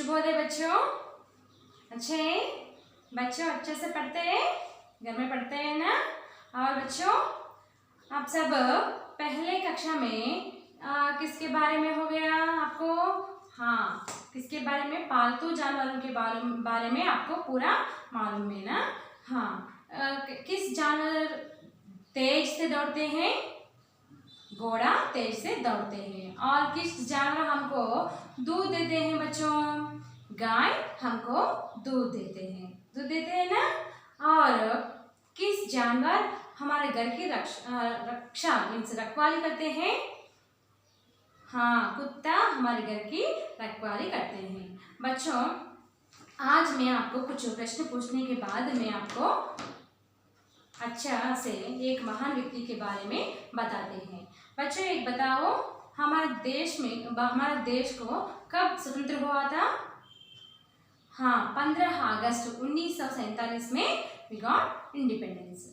शुभोदय बच्चों। बच्चों अच्छे से पढ़ते हैं, घर में पढ़ते हैं ना। और बच्चों आप सब पहले कक्षा में किसके बारे में हो गया आपको? हाँ, किसके बारे में? पालतू जानवरों के बारे में आपको पूरा मालूम है ना। हाँ, किस जानवर तेज से दौड़ते हैं? घोड़ा तेज से दौड़ते हैं। और किस जानवर हमको दूध देते हैं बच्चों? गाय हमको दूध देते हैं ना। और किस जानवर हमारे घर की रक्षा मीन्स रखवाली करते हैं? हाँ, कुत्ता हमारे घर की रखवाली करते हैं। बच्चों आज मैं आपको कुछ प्रश्न पूछने के बाद मैं आपको अच्छा से एक महान व्यक्ति के बारे में बताते हैं। बच्चों एक बताओ, हमारा देश को कब स्वतंत्र हुआ था? हाँ, 15 अगस्त 1947 में वी गॉट इंडिपेंडेंस।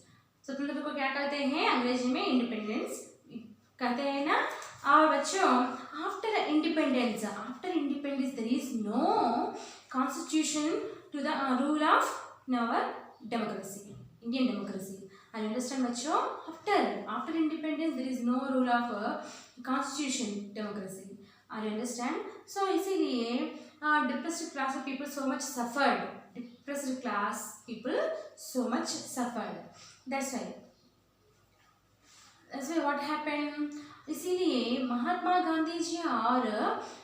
स्वतंत्र को क्या कहते हैं? अंग्रेजी में इंडिपेंडेंस कहते हैं ना। और बच्चों after independence there is no constitution to the rule of our democracy, Indian democracy. I understand बच्चों, after independence there is no rule of constitution democracy. I understand. So इसीलिए depressed class of people so much suffered. That's why what happened? इसीलिए महात्मा गांधी जी और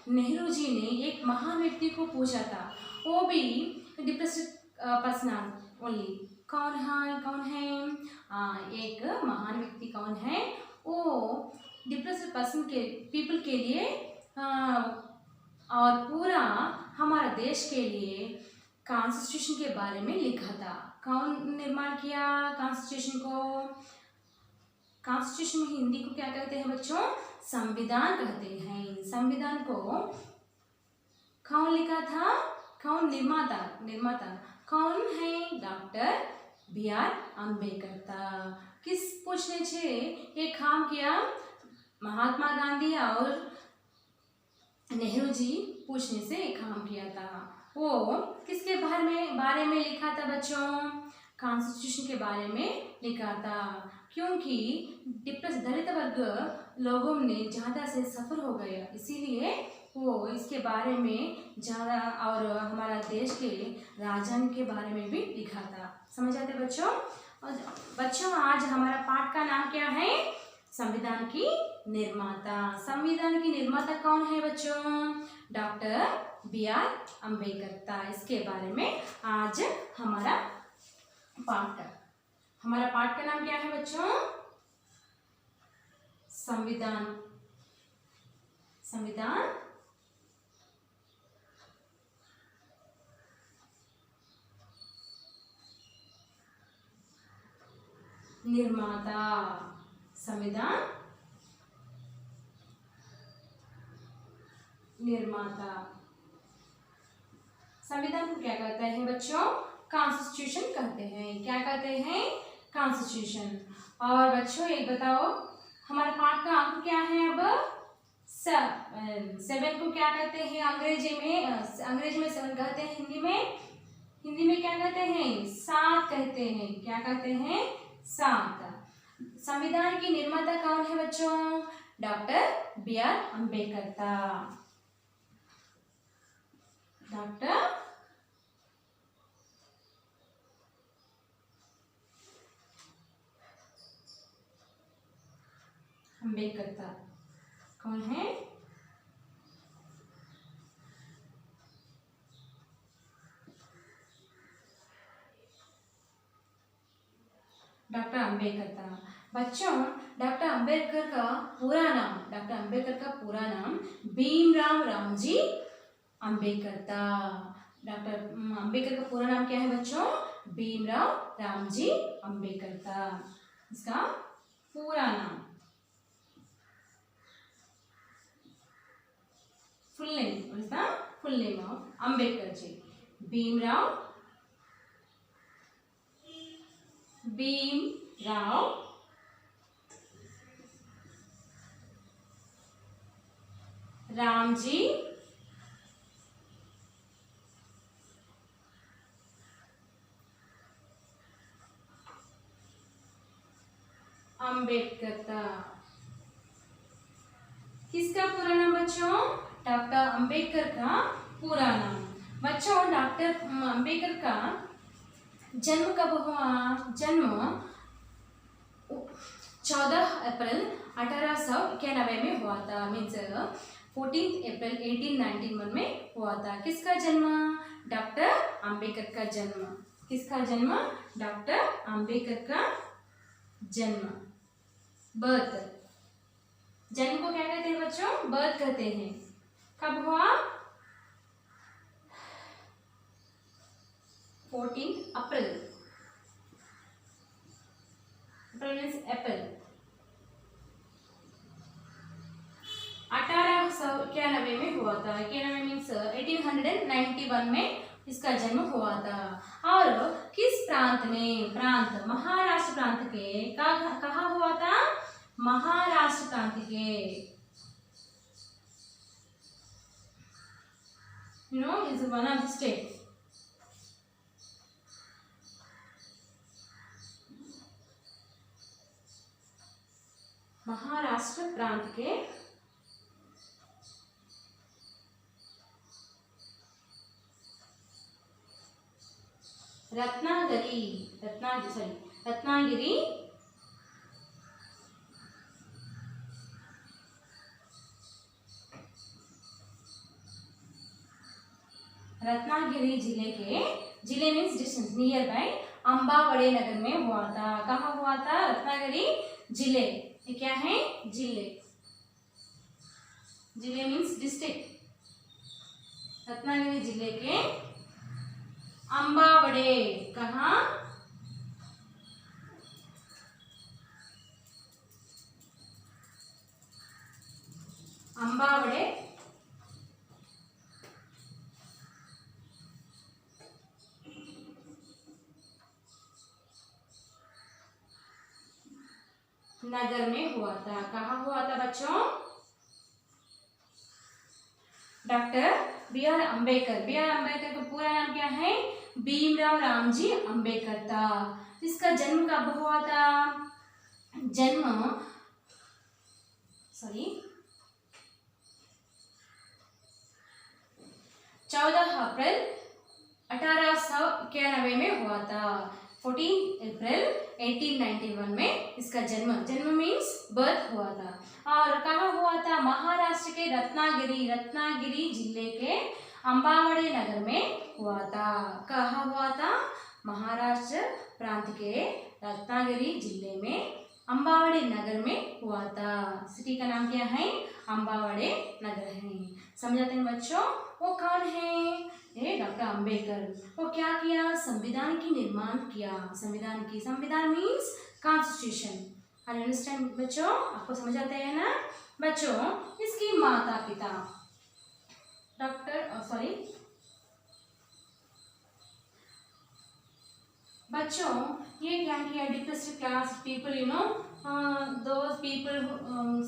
नेहरू जी ने एक महान व्यक्ति को पूछा था, वो भी डिप्रेस्ड पर्सन ओनली। कौन है? एक महान व्यक्ति कौन है? वो डिप्रेस्ड पर्सन के पीपल के लिए और पूरा हमारा देश के लिए कॉन्स्टिट्यूशन के बारे में लिखा था। कौन निर्माण किया कॉन्स्टिट्यूशन को? कॉन्स्टिट्यूशन में हिंदी को क्या कहते हैं बच्चों? संविधान कहते हैं। संविधान को कौन लिखा था? कौन निर्माता कौन है? Doctor B R. अम्बेडकर था। किस पूछने से ये काम किया? महात्मा गांधी और नेहरू जी पूछने से एक काम किया था। वो किसके बारे में लिखा था बच्चों? कॉन्स्टिट्यूशन के बारे में लिखा था। क्योंकि दलित वर्ग लोगों ने ज़्यादा से सफ़र हो गया, इसीलिए वो इसके बारे में ज़्यादा और हमारा देश के राजधानी के बारे में भी लिखा था। समझ आते बच्चों? बच्चों आज हमारा पाठ का नाम क्या है? संविधान की निर्माता। संविधान की निर्माता कौन है बच्चों? Doctor B R. अम्बेडकर था। इसके बारे में आज हमारा पाठ का नाम क्या है बच्चों? संविधान निर्माता। संविधान को क्या कहते हैं बच्चों? कॉन्स्टिट्यूशन कहते हैं। क्या कहते हैं? कॉन्स्टिट्यूशन। और बच्चों एक बताओ, हमारे पाठ का अंक क्या है? अब 7 को क्या कहते हैं अंग्रेजी में 7 कहते हैं। हिंदी में क्या कहते हैं? 7 कहते हैं। क्या कहते हैं? 7। संविधान की निर्माता कौन है बच्चों? Doctor B R. अम्बेडकर था। डॉक्टर अम्बेडकर था। कौन है? डॉक्टर अम्बेडकर था। बच्चों डॉक्टर अम्बेडकर का पूरा नाम भीमराव रामजी अम्बेडकर था। डॉक्टर अम्बेडकर का पूरा नाम क्या है बच्चों? भीमराव रामजी अम्बेडकर था। इसका पूरा नाम full name of Ambedkar ji Bhimrao Ramji Ambedkar था। किसका पूरा नाम बच्चों? डॉक्टर अंबेडकर का पूरा नाम। बच्चों डॉक्टर अंबेडकर का जन्म कब हुआ? जन्म 14 अप्रैल 1891 में हुआ था। मीन्स 14 अप्रैल 1891 में हुआ था। किसका जन्म? डॉक्टर अंबेडकर का जन्म। किसका जन्म? डॉक्टर अंबेडकर का जन्म, बर्थ। जन्म को क्या कहते हैं बच्चों? बर्थ कहते हैं। कब हुआ? 14 अप्रैल। अप्रैल मीन्स अप्रैल 1891 में हुआ था। 91 मीन्स 1891 में इसका जन्म हुआ था। और किस प्रांत में? प्रांत महाराष्ट्र प्रांत के। कहाँ हुआ था? महाराष्ट्र प्रांत के। You know, is one of the states. Maharashtra प्रांत के रत्नागिरी रत्नागिरी जिले मीन्स डिस्टेंस नियर बाय अंबावड़े नगर में हुआ था। कहाँ हुआ था? रत्नागिरी जिले। ये क्या है? जिले। जिले मीन्स डिस्ट्रिक्ट। रत्नागिरी जिले के अंबावड़े। कहाँ? अंबावड़े नगर में हुआ था। कहाँ हुआ था बच्चों? Doctor B R Ambedkar. B R Ambedkar का पूरा नाम क्या है? भीमराव रामजी अम्बेडकर था। इसका जन्म कब हुआ था? जन्म 14 अप्रैल 1891 में हुआ था। 14 अप्रैल 1891 में इसका जन्म मीन्स बर्थ हुआ था। और कहाँ हुआ था? महाराष्ट्र के रत्नागिरी जिले के अंबावड़े नगर में हुआ था। कहाँ हुआ था? महाराष्ट्र प्रांत के रत्नागिरी जिले में अंबावड़े नगर में हुआ था। सिटी का नाम क्या है? अंबावड़े नगर है। समझाते हैं बच्चों? वो कौन है? ये डॉक्टर अंबेडकर। वो क्या किया? संविधान की निर्माण किया। संविधान मीन्स कॉन्स्टिट्यूशन। अंडरस्टैंड बच्चों? आपको समझ आते हैं ना बच्चों? इसकी माता पिता बच्चों ये क्या किया? Depressed class people, you know, those people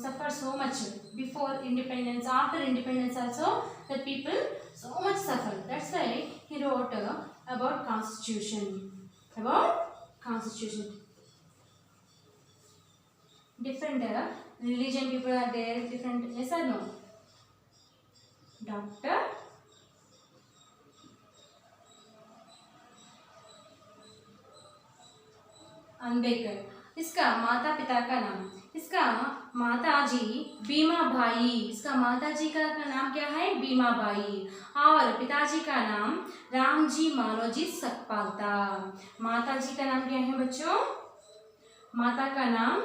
suffer so much before independence. After independence also the people so much suffer. That's why he wrote about constitution. Different religion people are there, different, yes or no? Dr. Ambedkar. इसका माता पिता का नाम, इसका माताजी भीमाबाई। इसका माताजी का नाम क्या है? भीमाबाई। और पिताजी का नाम रामजी मालोजी सकपाल था। माताजी का नाम क्या है बच्चों? माता का नाम,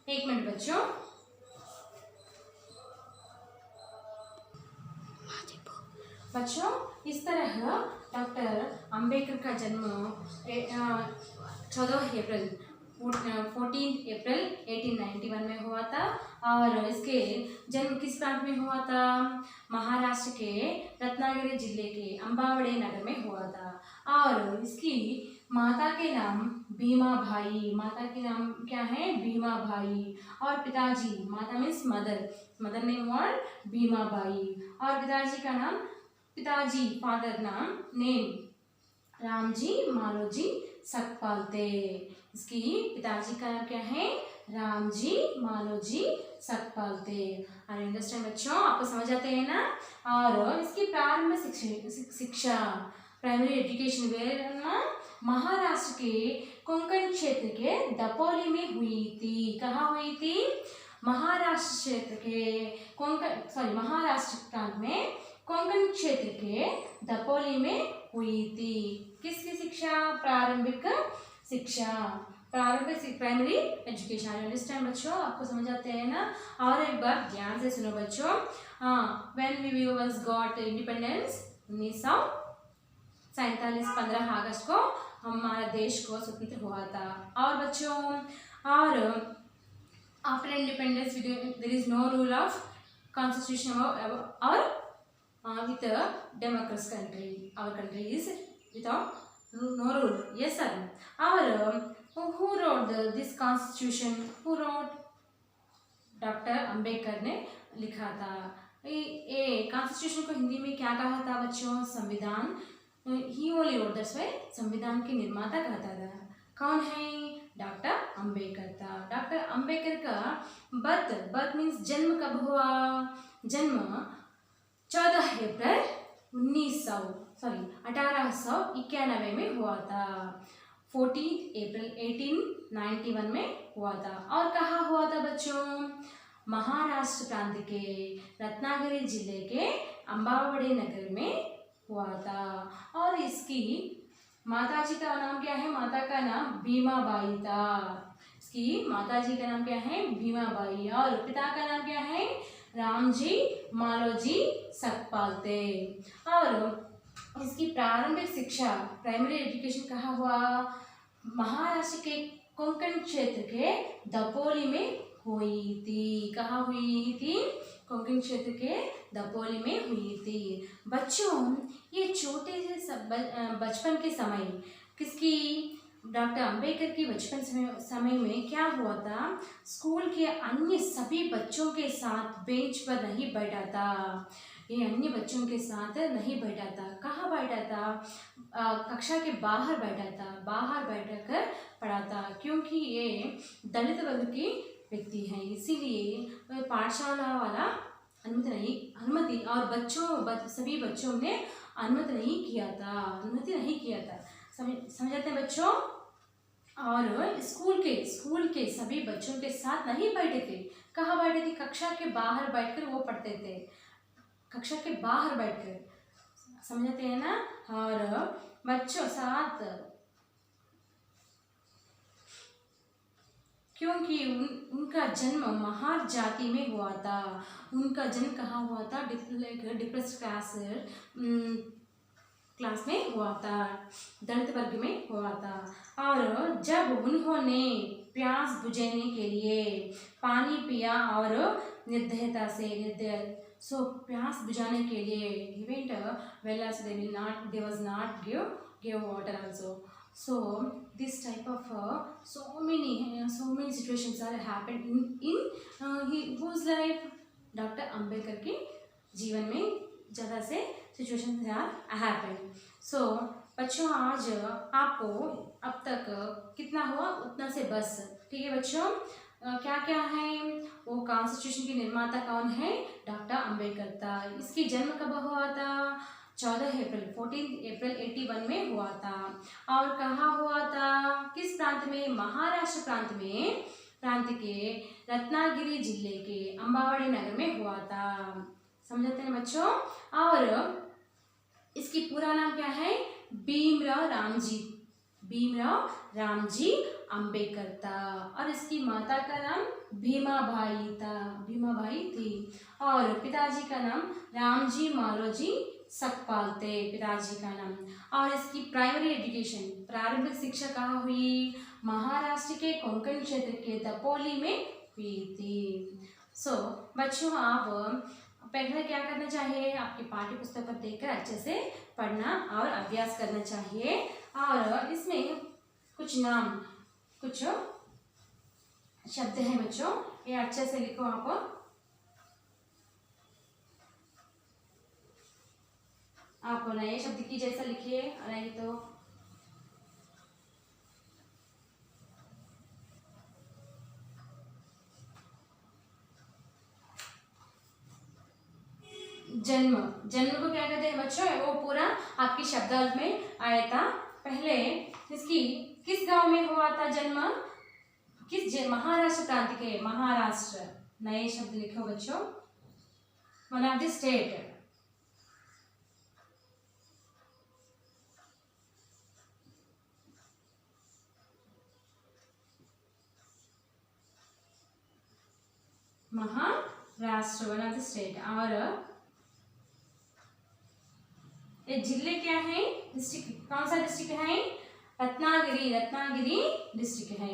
एक मिनट बच्चों, इस तरह डॉक्टर अंबेडकर का जन्म 14 अप्रैल 1891 में हुआ था। और इसके जन्म किस प्रांत में हुआ था? महाराष्ट्र के रत्नागिरी जिले के अंबावड़े नगर में हुआ था। और इसकी माता के नाम भीमाबाई। माता के नाम क्या है? भीमाबाई। और पिताजी, माता मीन्स मदर नेम और भीमाबाई। और पिताजी का नाम, पिताजी फादर नाम नेम राम जी मालो जी सकपाल थे। इसकी पिताजी का नाम क्या है? राम जी मालो जी सकपाल थे। और अंडरस्टैंड बच्चों, आपको समझ आते हैं ना? और इसकी प्रारंभ शिक्षा प्राइमरी एजुकेशन वेयर महाराष्ट्र के कोंकण क्षेत्र के दपोली में हुई थी। कहाँ हुई थी? महाराष्ट्र क्षेत्र के महाराष्ट्र प्रांत में कोंकण क्षेत्र के दपोली में हुई थी। किसकी शिक्षा? प्रारंभिक शिक्षा, प्रारंभिक प्राइमरी एजुकेशन। अंडरस्टैंड बच्चों, आपको समझ आते हैं ना? और एक बार ध्यान से सुनो बच्चों। When we was got independence 1947 15 अगस्त को हमारा देश को स्वतंत्र हुआ था। और बच्चों, और after independence there is no rule of constitution और with a democratic country. Our country is without no rule. Yes, sir. Our who wrote this constitution? Who wrote? Doctor Ambedkar ने लिखा था। ये कॉन्स्टिट्यूशन को हिंदी में क्या कहा था बच्चों? संविधान। ही ओनली रोट, दैट्स व्हाई संविधान के निर्माता कहता था। कौन है? डॉक्टर अंबेडकर था। डॉक्टर अंबेडकर का बर्थ मीन्स जन्म कब हुआ? जन्म 14 अप्रैल 1891 में हुआ था। 14 अप्रैल 1891 में हुआ था। और कहाँ हुआ था बच्चों? महाराष्ट्र प्रांत के रत्नागिरी जिले के अंबावड़े नगर में हुआ था। और इसकी माताजी का नाम क्या है? माता का नाम भीमाबाई था। इसकी माताजी का नाम क्या है? भीमाबाई। और पिता का नाम क्या है? रामजी मालोजी सकपाल थे। और इसकी प्रारंभिक शिक्षा प्राइमरी एजुकेशन कहाँ हुआ? महाराष्ट्र के कोंकण क्षेत्र के दपोली में हुई थी। कहाँ हुई थी? कोंकण क्षेत्र के दपोली में हुई थी। बच्चों, ये छोटे से बचपन के समय किसकी? डॉक्टर अंबेडकर की बचपन समय में क्या हुआ था? स्कूल के अन्य सभी बच्चों के साथ बेंच पर नहीं बैठा था। ये अन्य बच्चों के साथ नहीं बैठा था। कहाँ बैठा था? कक्षा के बाहर बैठा था। बाहर बैठकर पढ़ा था, क्योंकि ये दलित वर्ग की व्यक्ति हैं, इसीलिए पाठशाला वाला अनुमति और सभी बच्चों ने अनुमति नहीं किया था। समझते हैं बच्चों? और स्कूल के सभी बच्चों के साथ नहीं बैठे थे। कहाँ बैठे थे? कक्षा के बाहर बैठकर वो पढ़ते थे। कक्षा के बाहर बैठकर, समझते हैं ना? और बच्चों साथ, क्योंकि उनका जन्म महार जाति में हुआ था। उनका जन्म कहाँ हुआ था? डिप्रेस्ड क्लास में हुआ था, दलित वर्ग में हुआ था। और जब उन्होंने प्यास बुझाने के लिए पानी पिया और निर्दयता से प्यास बुझाने के लिए event वेलास they was not give water also. So this type of so many situations are happened in whose life? Doctor Ambedkar के जीवन में ज़्यादा से सिचुएशन हैपन। सो बच्चों, आज आपको अब तक कितना हुआ उतना से बस। ठीक है बच्चों? क्या क्या है? वो कॉन्स्टिट्यूशन के निर्माता कौन है? डॉक्टर अंबेडकर था। इसकी जन्म कब हुआ था? 14 अप्रैल 81 में हुआ था। और कहाँ हुआ था? किस प्रांत में? महाराष्ट्र प्रांत के रत्नागिरी जिले के अंबावड़े नगर में हुआ था। समझते हैं बच्चों? और इसकी पूरा नाम क्या है? भीमराव रामजी अंबेडकर था। और इसकी माता का नाम भीमाबाई थी। और पिताजी का नाम रामजी मालोजी सकपाल थे, पिताजी का नाम। और इसकी प्राइमरी एजुकेशन, प्रारंभिक शिक्षा कहाँ हुई? महाराष्ट्र के कोंकण क्षेत्र के दपोली में हुई थी। सो बच्चों, आप पहले क्या करना चाहिए? आपके पाठ्य पुस्तक पर देखकर अच्छे से पढ़ना और अभ्यास करना चाहिए। और इसमें कुछ शब्द हैं बच्चों, ये अच्छे से लिखो। आप नए शब्द की जैसा लिखिए, नहीं तो जन्म, जन्म को क्या कहते हैं बच्चों, वो पूरा आपकी शब्दार्थ में आया था। पहले इसकी किस गांव में हुआ था जन्म, महाराष्ट्र प्रांत के, महाराष्ट्र, नए शब्द लिखो बच्चों, one of the state, Maharashtra one of the state. और ये जिले क्या है, डिस्ट्रिक्ट, कौन सा डिस्ट्रिक्ट है, रत्नागिरी, रत्नागिरी डिस्ट्रिक्ट है,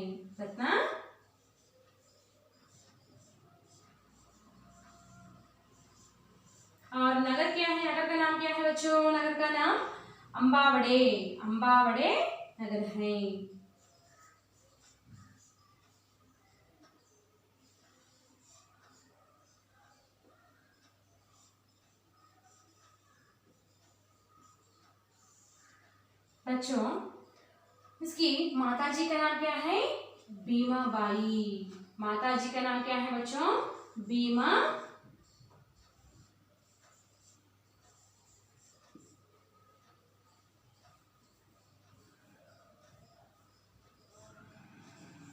और नगर क्या है, नगर का नाम क्या है बच्चों, नगर का नाम अंबावड़े, अंबावड़े नगर है। बच्चों इसकी माताजी का नाम क्या है, भीमाबाई, माताजी का नाम क्या है बच्चों, भीमा।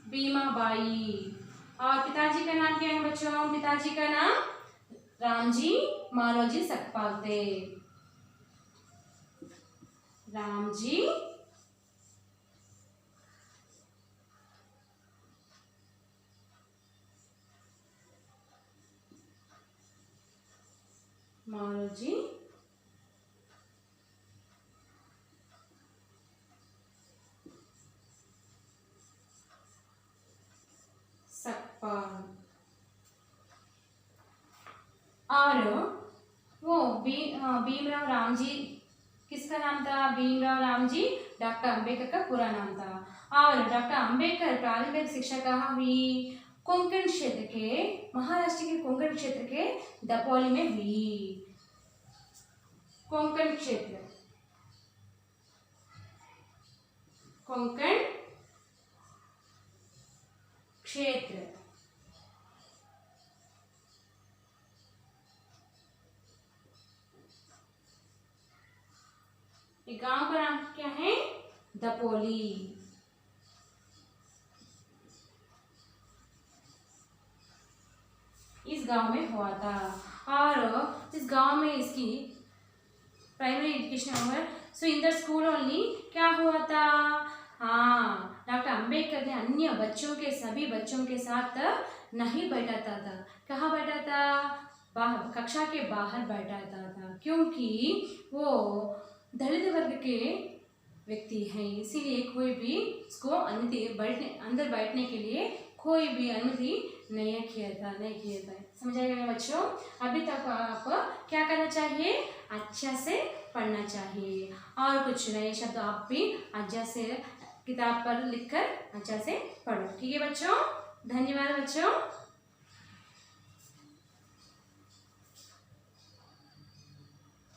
भीमाबाई। और पिताजी का नाम क्या है बच्चों, पिताजी का नाम रामजी मालोजी सकपाल, रामजी मालोजी सकपाल। और वो भीमराव रामजी किसका नाम था, भीमराव रामजी डॉक्टर अंबेडकर का पूरा नाम था। और डॉक्टर अंबेडकर प्रारंभिक शिक्षा कहाँ हुई, कोंकण क्षेत्र के, महाराष्ट्र के कोंकण क्षेत्र के दपोली में हुई, कोंकण क्षेत्र, कोंकण क्षेत्र। गांव का नाम क्या है, दपोली। इस गांव में हुआ था। और इस गांव में इसकी प्राइमरी एजुकेशन हुआ। सो इन द स्कूल ओनली क्या हुआ था, हाँ, डॉक्टर अंबेडकर ने अन्य बच्चों के, सभी बच्चों के साथ नहीं बैठाता था। कहाँ बैठा था, कक्षा के बाहर बैठाता था, क्योंकि वो दलित वर्ग के व्यक्ति हैं, इसीलिए कोई भी इसको अनुमति अंदर बैठने के लिए कोई भी अनुमति नहीं किया था। समझ आएगा बच्चों। अभी तक आप क्या करना चाहिए, अच्छा से पढ़ना चाहिए, और कुछ नए शब्द आप भी अच्छा से किताब पर लिखकर अच्छा से पढ़ो। ठीक है बच्चों, धन्यवाद बच्चों।